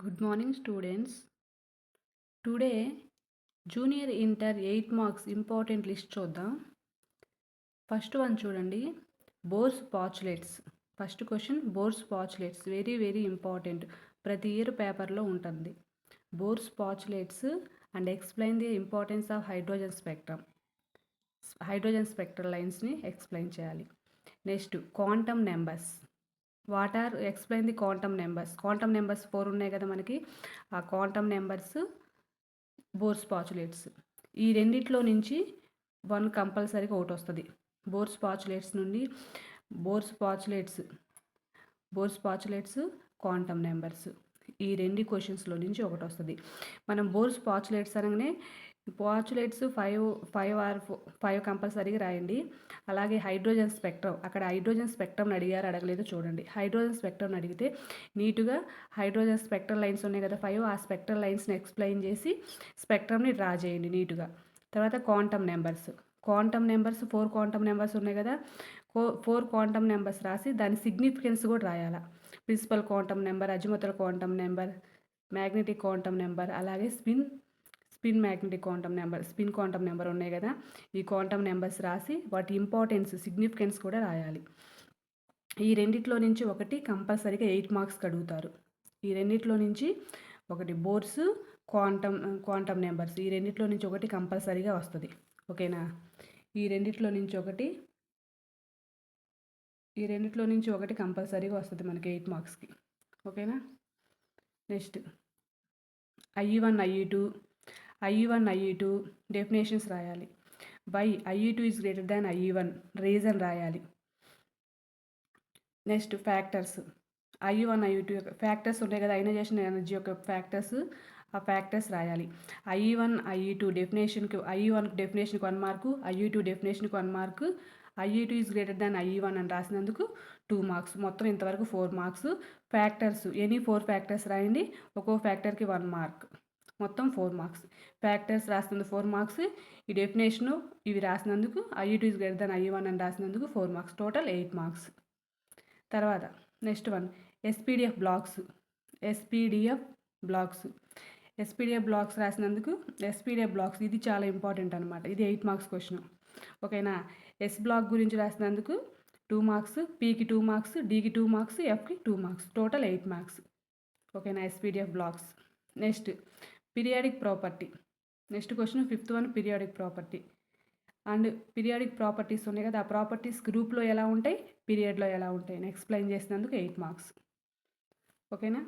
Good morning, students. Today, Junior Inter 8 marks important list చూద్దాం. First one చూడండి, Bohr's postulates. First question, Bohr's postulates very very important, ప్రతి year పేపర్లో ఉంటుంది. Bohr's postulates and explain the importance of hydrogen spectrum. Hydrogen spectral లైన్స్ని explain చేయాలి. Next, quantum numbers. What are explain the quantum numbers. Quantum numbers 4 ఉన్నాయి కదా మనకి, ఆ quantum numbers bores పాచులేట్స్. ఈ రెండిట్లో నుంచి 1 కంపల్సరీగా ఒకటి వస్తుంది. బోర్స్ పాచులేట్స్ నుండి బోర్స్ పాచులేట్స్ క్వాంటమ్ నెంబర్స్, ఈ రెండు క్వశ్చన్స్లో నుంచి ఒకటి వస్తుంది. మనం బోర్స్ పాచులేట్స్ అనగానే పాచులేట్స్ 5 కంపల్సరీగా రాయండి. అలాగే హైడ్రోజన్ స్పెక్ట్రమ్, అక్కడ హైడ్రోజన్ స్పెక్ట్రమ్ని అడిగారు అడగలేదు చూడండి. హైడ్రోజన్ స్పెక్ట్రమ్ని అడిగితే నీట్గా హైడ్రోజన్ స్పెక్ట్రల్ లైన్స్ ఉన్నాయి కదా 5, ఆ స్పెక్ట్రల్ లైన్స్ని ఎక్స్ప్లెయిన్ చేసి స్పెక్ట్రమ్ని డ్రా చేయండి నీట్గా. తర్వాత క్వాంటమ్ నెంబర్స్ 4 క్వాంటమ్ నెంబర్స్ ఉన్నాయి కదా, 4 క్వాంటమ్ నెంబర్స్ రాసి దాని సిగ్నిఫికెన్స్ కూడా రాయాలి. Principal quantum number, azimuthal quantum number, magnetic quantum number, అలాగే spin magnetic quantum number, spin quantum number ఉన్నాయి కదా, ఈ క్వాంటమ్ నెంబర్స్ రాసి వాటి ఇంపార్టెన్స్, సిగ్నిఫికెన్స్ కూడా రాయాలి. ఈ రెండిట్లో నుంచి ఒకటి కంపల్సరీగా 8 మార్క్స్కి అడుగుతారు. ఈ రెండిట్లో నుంచి ఒకటి బోర్స్, క్వాంటమ్ నెంబర్స్, ఈ రెండిట్లో నుంచి ఒకటి కంపల్సరీగా వస్తుంది. ఓకేనా, ఈ రెండిట్లో నుంచి ఒకటి కంపల్సరీగా వస్తుంది మనకి 8 మార్క్స్కి. ఓకేనా. నెక్స్ట్, IE1 IE2 డెఫినేషన్స్ రాయాలి. Why IE2 is greater than IE1 reason రాయాలి. Next, factors. IE1 IE2 యొక్క ఫ్యాక్టర్స్ ఉంటాయి కదా, అయనైజేషన్ ఎనర్జీ యొక్క ఫ్యాక్టర్స్, ఆ ఫ్యాక్టర్స్ రాయాలి. IE1 IE2 డెఫినేషన్కి, IE1 డెఫినేషన్కి 1 మార్కు, IE2 డెఫినేషన్కి 1 mark, IE2 is greater than IE1 అని రాసినందుకు 2 మార్క్స్. మొత్తం ఇంతవరకు 4 మార్క్స్. ఫ్యాక్టర్స్ ఎనీ 4 ఫ్యాక్టర్స్ రాయండి, ఒక్కో ఫ్యాక్టర్కి 1 మార్క్, మొత్తం 4 మార్క్స్. ఫ్యాక్టర్స్ రాసినందుకు 4 మార్క్స్, ఈ డెఫినేషను ఇవి రాసినందుకు IE2 is greater than IE1 అని రాసినందుకు 4 మార్క్స్, టోటల్ 8 మార్క్స్. తర్వాత నెక్స్ట్ వన్, SPDF బ్లాక్స్ రాసినందుకు SPDF బ్లాక్స్, ఇది చాలా ఇంపార్టెంట్ అనమాట. ఇది 8 మార్క్స్ క్వశ్చన్. ఓకేనా. S బ్లాక్ గురించి రాసినందుకు 2 మార్క్స్, Pకి 2 మార్క్స్, Dకి 2 మార్క్స్, Fకి 2 మార్క్స్, టోటల్ 8 మార్క్స్. ఓకేనా, SPDF blocks. Next, periodic property. Next question 5th one, periodic property. And periodic properties ఉన్నాయి కదా, ఆ ప్రాపర్టీస్ గ్రూప్లో ఎలా ఉంటాయి, పీరియడ్లో ఎలా ఉంటాయి అని ఎక్స్ప్లెయిన్ చేసినందుకు 8 మార్క్స్. ఓకేనా.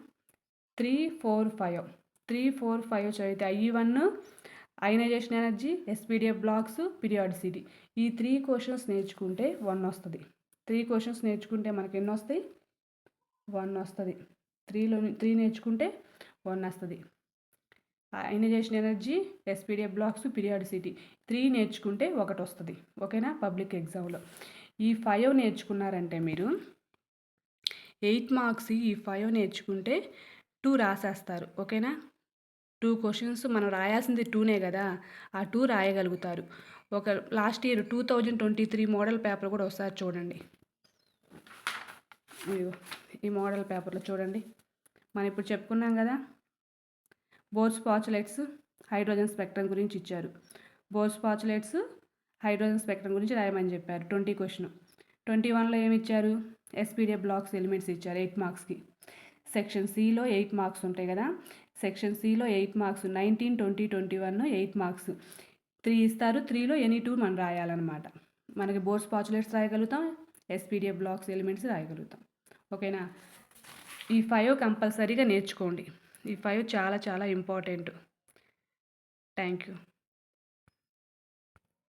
3, 4, 5 చదివితే IE1 ionisation energy, SPDF blocks, periodicity, ఈ 3 క్వశ్చన్స్ నేర్చుకుంటే 1 వస్తుంది. 3 క్వశ్చన్స్ నేర్చుకుంటే మనకి ఎన్ని వస్తాయి, 1 వస్తుంది. 3 నేర్చుకుంటే 1 వస్తుంది. Ionisation energy, SPDF blocks, periodicity 3 నేర్చుకుంటే 1 వస్తుంది. ఓకేనా, పబ్లిక్ ఎగ్జామ్లో. ఈ 5 నేర్చుకున్నారంటే మీరు 8 మార్క్స్, ఈ 5 నేర్చుకుంటే 2 రాసేస్తారు. ఓకేనా. 2 క్వశ్చన్స్ మనం రాయాల్సింది 2నే కదా, ఆ 2 రాయగలుగుతారు. ఒక లాస్ట్ ఇయర్ 2023 మోడల్ పేపర్ కూడా ఒకసారి చూడండి. ఈ మోడల్ పేపర్లో చూడండి, మనం ఇప్పుడు చెప్పుకున్నాం కదా, బోర్స్ పాచులేట్స్ హైడ్రోజన్ స్పెక్ట్రమ్ గురించి ఇచ్చారు. బోర్స్ పాచులేట్స్ హైడ్రోజన్ స్పెక్ట్రమ్ గురించి రాయమని చెప్పారు. 20 క్వశ్చన్. 21లో ఏమి ఇచ్చారు, SPDF బ్లాక్స్ ఎలిమెంట్స్ ఇచ్చారు 8 మార్క్స్కి. సెక్షన్ Cలో 8 మార్క్స్ ఉంటాయి కదా, సెక్షన్ Cలో 8 మార్క్స్, 19, 20, 21 8 మార్క్స్. 3 ఇస్తారు, 3లో ఎనీ 2 మనం రాయాలన్నమాట. మనకి బోర్స్ పాచులేట్స్ రాయగలుగుతాం, SPDF బ్లాక్స్ ఎలిమెంట్స్ రాయగలుగుతాం. ఓకేనా. ఈ 5 కంపల్సరీగా నేర్చుకోండి. ఈ 5 చాలా చాలా ఇంపార్టెంట్. Thank you.